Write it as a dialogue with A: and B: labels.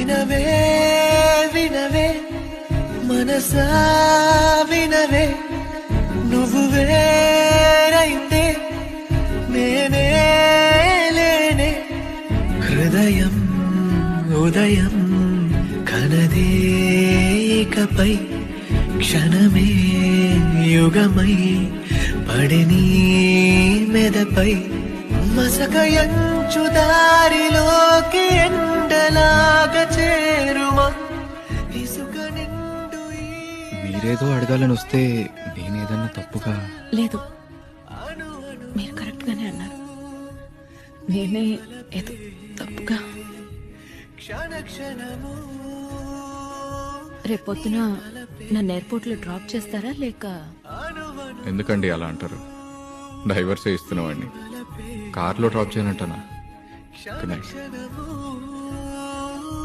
A: వినవే వినవే మనసా వినవే నువ్వు వేరైతే నేనే లేనే హృదయం ఉదయం కనదే ఇకపై క్షణమే యుగమై పడిని మెదపై మసకయంచు దారిలోకి ఎండలాగా చేరుమా ఇసుక నిండు
B: మీరేదో అడగాలని వస్తే నేనేదన్నా తప్పుగా
C: లేదు, మీరు కరెక్ట్ గానే అన్నారు. నేనే ఏదో తప్పుగా.
A: క్షణ క్షణము
C: రేపొద్దున నన్ను ఎయిర్పోర్ట్లో డ్రాప్ చేస్తారా లేక?
B: ఎందుకండి అలా అంటారు? డైవర్సే ఇస్తున్నవాడిని కార్లో డ్రాప్ చేయనంటానా? Good night.